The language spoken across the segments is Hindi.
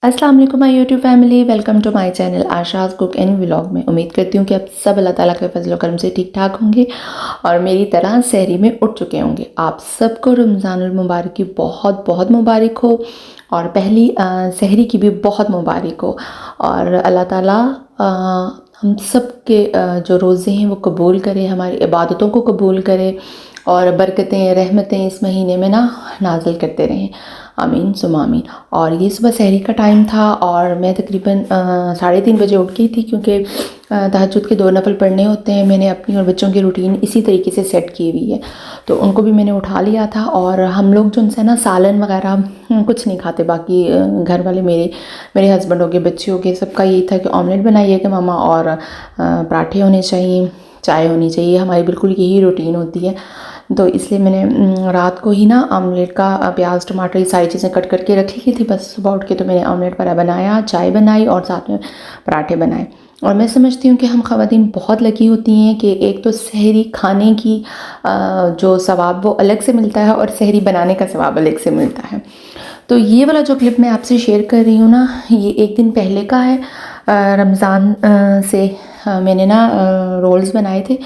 अस्सलाम वालेकुम my YouTube family, welcome to my channel Asha's cook and vlog में। उम्मीद करती हूँ कि आप सब अल्लाह ताला के फजल करम से ठीक ठाक होंगे और मेरी तरह सहरी में उठ चुके होंगे। आप सबको रमज़ानुल मुबारक की बहुत बहुत मुबारक हो और पहली सहरी की भी बहुत मुबारक हो। और अल्लाह ताला हम सब के जो रोज़े हैं वो कबूल करे, हमारी इबादतों को कबूल करे और बरकतें रहमतें इस महीने में ना नाज़िल करते रहें। आमीन सुम आमीन। और ये सुबह सहरी का टाइम था और मैं तकरीबन 3:30 बजे उठ गई थी, क्योंकि तहज्जुद के 2 नफल पढ़ने होते हैं। मैंने अपनी और बच्चों की रूटीन इसी तरीके से सेट की हुई है, तो उनको भी मैंने उठा लिया था। और हम लोग जो उनसे ना सालन वगैरह कुछ नहीं खाते। बाकी घर वाले मेरे हस्बैंड हो गए, बच्चे हो गए, सबका यही था कि ऑमलेट बनाइएगा मामा और पराठे होने चाहिए, चाय होनी चाहिए। हमारी बिल्कुल यही रूटीन होती है। तो इसलिए मैंने रात को ही ना ऑमलेट का प्याज टमाटर ये सारी चीज़ें कट करके रख ली थी। बस सुबह उठ के तो मैंने ऑमलेट वगैरह बनाया, चाय बनाई और साथ में पराठे बनाए। और मैं समझती हूँ कि हम ख़वातीन बहुत लकी होती हैं कि एक तो सहरी खाने की जो सवाब वो अलग से मिलता है और सहरी बनाने का सवाब अलग से मिलता है। तो ये वाला जो क्लिप मैं आपसे शेयर कर रही हूँ ना, ये एक दिन पहले का है। रमज़ान से मैंने ना रोल्स बनाए थे,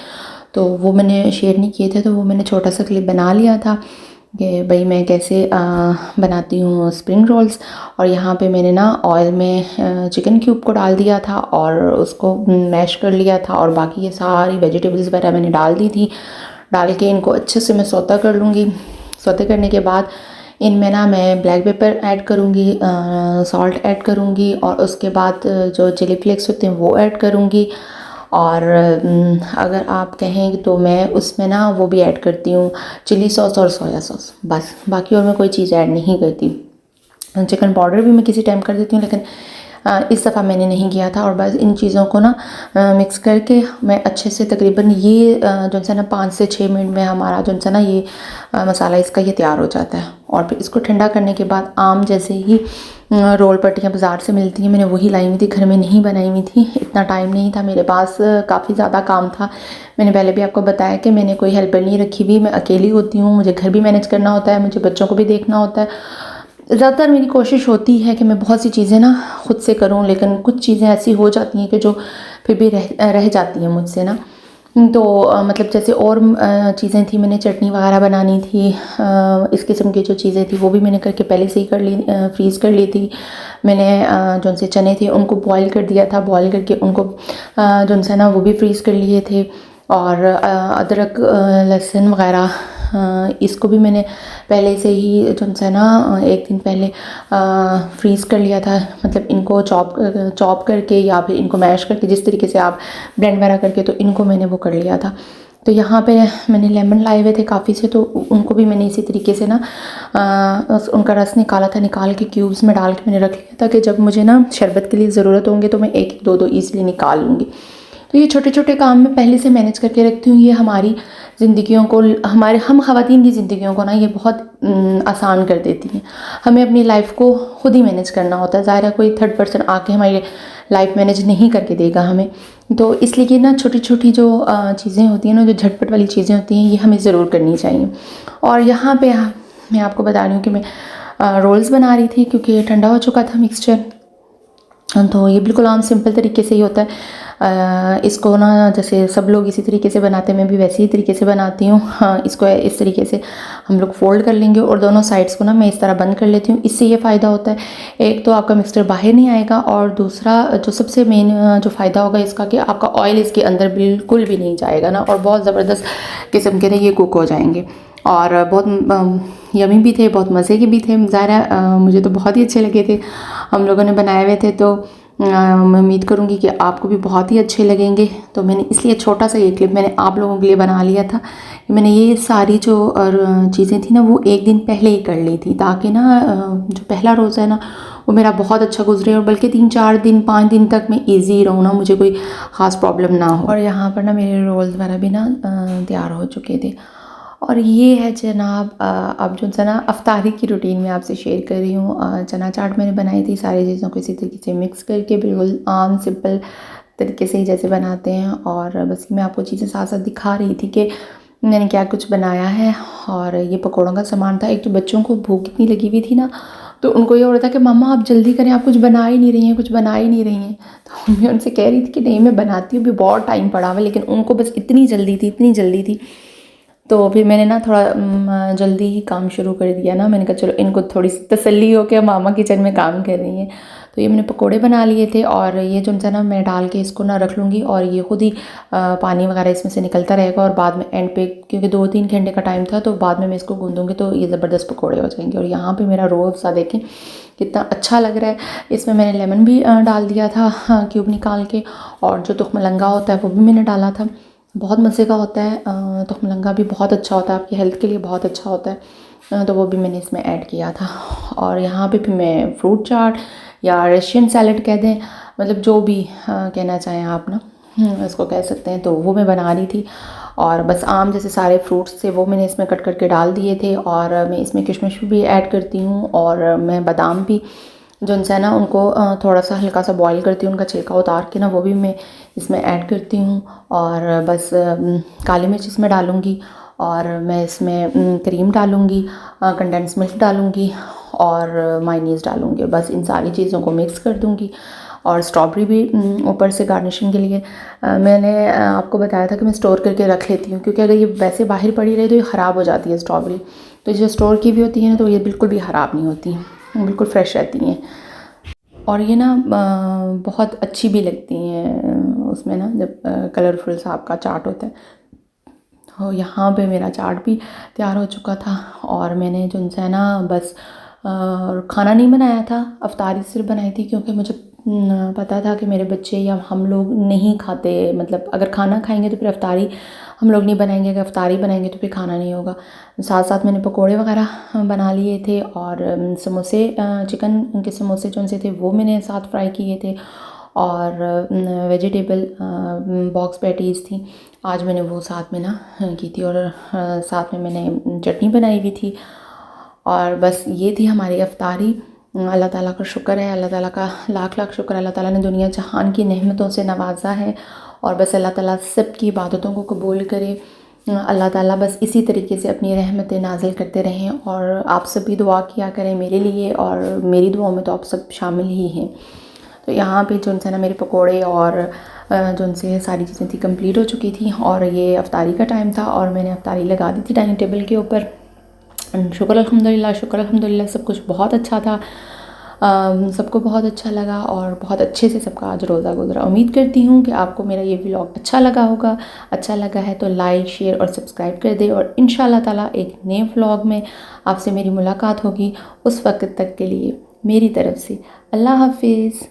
तो वो मैंने शेयर नहीं किए थे, तो वो मैंने छोटा सा क्लिप बना लिया था कि भाई मैं कैसे बनाती हूँ स्प्रिंग रोल्स। और यहाँ पे मैंने ना ऑयल में चिकन क्यूब को डाल दिया था और उसको मैश कर लिया था और बाकी ये सारी वेजिटेबल्स वगैरह मैंने डाल दी थी। डाल के इनको अच्छे से मैं सौता कर लूँगी। सौते करने के बाद इनमें ना मैं ब्लैक पेपर ऐड करूँगी, सॉल्ट ऐड करूँगी और उसके बाद जो चिली फ्लेक्स होते हैं वो ऐड करूँगी। और अगर आप कहें तो मैं उसमें ना वो भी ऐड करती हूँ चिली सॉस और सोया सॉस, बस। बाकी और मैं कोई चीज़ ऐड नहीं करती। चिकन पाउडर भी मैं किसी टाइम कर देती हूँ, लेकिन इस दफ़ा मैंने नहीं किया था। और बस इन चीज़ों को ना मिक्स करके मैं अच्छे से तकरीबन ये जो सा ना 5 से 6 मिनट में हमारा जो सा ना ये मसाला इसका ये तैयार हो जाता है। और फिर इसको ठंडा करने के बाद आम जैसे ही रोल पट्टियाँ बाज़ार से मिलती हैं, मैंने वही लाई हुई थी, घर में नहीं बनाई हुई थी। इतना टाइम नहीं था मेरे पास, काफ़ी ज़्यादा काम था। मैंने पहले भी आपको बताया कि मैंने कोई हेल्पर नहीं रखी हुई, मैं अकेली होती हूँ। मुझे घर भी मैनेज करना होता है, मुझे बच्चों को भी देखना होता है। ज़्यादातर मेरी कोशिश होती है कि मैं बहुत सी चीज़ें ना खुद से करूं, लेकिन कुछ चीज़ें ऐसी हो जाती हैं कि जो फिर भी रह जाती हैं मुझसे ना। तो मतलब जैसे और चीज़ें थी, मैंने चटनी वगैरह बनानी थी, इस किस्म की जो चीज़ें थी वो भी मैंने करके पहले से ही कर ली, फ्रीज़ कर ली थी। मैंने जो से चने थे उनको बॉईल कर दिया था, बॉईल करके उनको जो से ना वो भी फ्रीज़ कर लिए थे। और अदरक लहसुन वगैरह इसको भी मैंने पहले से ही जो है ना एक दिन पहले फ्रीज़ कर लिया था। मतलब इनको चॉप करके या फिर इनको मैश करके, जिस तरीके से आप ब्लेंड वगैरह करके, तो इनको मैंने वो कर लिया था। तो यहाँ पे मैंने लेमन लाए हुए थे काफ़ी से, तो उनको भी मैंने इसी तरीके से ना उनका रस निकाला था, निकाल के क्यूब्स में डाल के मैंने रख लिया था कि जब मुझे ना शरबत के लिए ज़रूरत होंगे तो मैं एक दो दो ईज़िली निकाल लूँगी। तो ये छोटे छोटे काम मैं पहले से मैनेज करके रखती हूँ। ये हमारी ज़िंदगियों को, हम ख़वातीन की ज़िंदगियों को ना ये बहुत आसान कर देती हैं। हमें अपनी लाइफ को खुद ही मैनेज करना होता है। ज़ाहिर है कोई थर्ड पर्सन आके हमारी लाइफ मैनेज नहीं करके देगा हमें। तो इसलिए कि ना छोटी छोटी जो चीज़ें होती हैं ना, जो झटपट वाली चीज़ें होती हैं, ये हमें ज़रूर करनी चाहिए। और यहाँ पे मैं आपको बता रही हूँ कि मैं रोल्स बना रही थी, क्योंकि ठंडा हो चुका था मिक्सचर। तो ये बिल्कुल आम सिंपल तरीके से ही होता है। इसको ना जैसे सब लोग इसी तरीके से बनाते हैं, मैं भी वैसे ही तरीके से बनाती हूँ। हाँ, इसको इस तरीके से हम लोग फोल्ड कर लेंगे और दोनों साइड्स को ना मैं इस तरह बंद कर लेती हूँ। इससे ये फ़ायदा होता है, एक तो आपका मिक्सचर बाहर नहीं आएगा, और दूसरा जो सबसे मेन जो फ़ायदा होगा इसका, कि आपका ऑयल इसके अंदर बिल्कुल भी नहीं जाएगा ना, और बहुत ज़बरदस्त किस्म के ना ये कुक हो जाएंगे। और बहुत यमी भी थे, बहुत मज़े के भी थे। ज़ाहिर है मुझे तो बहुत ही अच्छे लगे थे, हम लोगों ने बनाए हुए थे। तो मैं उम्मीद करूँगी कि आपको भी बहुत ही अच्छे लगेंगे। तो मैंने इसलिए छोटा सा ये क्लिप मैंने आप लोगों के लिए बना लिया था। मैंने ये सारी जो चीज़ें थी ना वो एक दिन पहले ही कर ली थी, ताकि ना जो पहला रोज़ा है ना वो मेरा बहुत अच्छा गुजरे, और बल्कि 3-4 दिन 5 दिन तक मैं ईजी रहूँ ना, मुझे कोई ख़ास प्रॉब्लम ना हो। और यहाँ पर ना मेरे रोल्स वगैरह भी ना तैयार हो चुके थे। और ये है जनाब अब जो है ना अफ्तारी की रूटीन में आपसे शेयर कर रही हूँ। चना चाट मैंने बनाई थी, सारी चीज़ों को इसी तरीके से मिक्स करके, बिल्कुल आम सिंपल तरीके से ही जैसे बनाते हैं। और बस मैं आपको चीज़ें साथ साथ दिखा रही थी कि मैंने क्या कुछ बनाया है। और ये पकौड़ों का सामान था। एक तो बच्चों को भूख इतनी लगी हुई थी ना, तो उनको ये हो रहा था कि मम्मा आप जल्दी करें, आप कुछ बना ही नहीं रही हैं, कुछ बना ही नहीं रही हैं। तो मैं उनसे कह रही थी कि नहीं मैं बनाती हूँ, अभी बहुत टाइम पड़ा हुआ, लेकिन उनको बस इतनी जल्दी थी, इतनी जल्दी थी। तो फिर मैंने ना थोड़ा जल्दी ही काम शुरू कर दिया ना। मैंने कहा चलो इनको थोड़ी सी तसल्ली हो कि मामा किचन में काम कर रही हैं। तो ये मैंने पकोड़े बना लिए थे और ये जो है ना मैं डाल के इसको ना रख लूँगी और ये खुद ही पानी वगैरह इसमें से निकलता रहेगा और बाद में एंड पे, क्योंकि 2-3 घंटे का टाइम था, तो बाद में मैं इसको गूँधूँगी तो ये ज़बरदस्त पकोड़े हो जाएंगे। और यहाँ पे मेरा रो अफ़ज़ा देखें कितना अच्छा लग रहा है। इसमें मैंने लेमन भी डाल दिया था क्यूब निकाल के, और जो तुखमलंगा होता है वो भी मैंने डाला था। बहुत मज़े का होता है तुखमलंगा भी बहुत अच्छा होता है, आपकी हेल्थ के लिए बहुत अच्छा होता है। तो वो भी मैंने इसमें ऐड किया था। और यहाँ पे फिर मैं फ्रूट चाट या रशियन सैलड कह दें, मतलब जो भी कहना चाहें आप ना, इसको कह सकते हैं। तो वो मैं बना रही थी और बस आम जैसे सारे फ्रूट्स थे वो मैंने इसमें कट करके डाल दिए थे। और मैं इसमें किशमिश भी ऐड करती हूँ और मैं बादाम भी जो है ना उनको थोड़ा सा हल्का सा बॉईल करती हूँ, उनका छिलका उतार के ना वो भी मैं इसमें ऐड करती हूँ। और बस काली मिर्च इसमें डालूँगी और मैं इसमें क्रीम डालूँगी, कंडेंस मिल्क डालूँगी और मायोनीज़ डालूँगी। बस इन सारी चीज़ों को मिक्स कर दूँगी और स्ट्रॉबेरी भी ऊपर से गार्निशिंग के लिए मैंने आपको बताया था कि मैं स्टोर करके रख लेती हूँ, क्योंकि अगर ये वैसे बाहर पड़ी रहे तो ये ख़राब हो जाती है स्ट्रॉबेरी। तो जो स्टोर की भी होती है ना तो ये बिल्कुल भी ख़राब नहीं होती, बिल्कुल फ्रेश रहती हैं। और ये ना बहुत अच्छी भी लगती हैं उसमें ना, जब कलरफुल सा आपका चाट होता है। तो यहाँ पे मेरा चाट भी तैयार हो चुका था और मैंने जो है ना बस खाना नहीं बनाया था, अफ्तारी सिर्फ बनाई थी, क्योंकि मुझे पता था कि मेरे बच्चे या हम लोग नहीं खाते, मतलब अगर खाना खाएंगे तो फिर अफ्तारी हम लोग नहीं बनाएंगे, अगर अफ्तारी बनाएंगे तो फिर खाना नहीं होगा। साथ साथ मैंने पकोड़े वगैरह बना लिए थे और समोसे, चिकन के समोसे जो से थे वो मैंने साथ फ्राई किए थे। और वेजिटेबल बॉक्स पैटीज़ थी, आज मैंने वो साथ में ना की थी। और साथ में मैंने चटनी बनाई हुई थी। और बस ये थी हमारी अफ्तारी। अल्लाह ताला का शुक्र है, अल्लाह ताला का लाख लाख शुक्र, अल्लाह ताला ने दुनिया जहान की नेमतों से नवाजा है। और बस अल्लाह ताला सब की इबादतों को कबूल करे। अल्लाह ताला बस इसी तरीके से अपनी रहमतें नाज़िल करते रहें। और आप सब भी दुआ किया करें मेरे लिए, और मेरी दुआओं में तो आप सब शामिल ही हैं। तो यहाँ पे जो है ना मेरे पकोड़े और जो उनसे सारी चीज़ें थी कंप्लीट हो चुकी थी और ये अफ्तारी का टाइम था और मैंने अफ्तारी लगा दी थी डाइनिंग टेबल के ऊपर। शुक्र अल्हम्दुलिल्लाह सब कुछ बहुत अच्छा था। सबको बहुत अच्छा लगा और बहुत अच्छे से सबका आज रोज़ा गुजरा। उम्मीद करती हूँ कि आपको मेरा ये व्लॉग अच्छा लगा होगा। अच्छा लगा है तो लाइक, शेयर और सब्सक्राइब कर दें। और इंशाल्लाह ताला एक नए व्लॉग में आपसे मेरी मुलाकात होगी। उस वक्त तक के लिए मेरी तरफ से अल्लाह हाफिज़।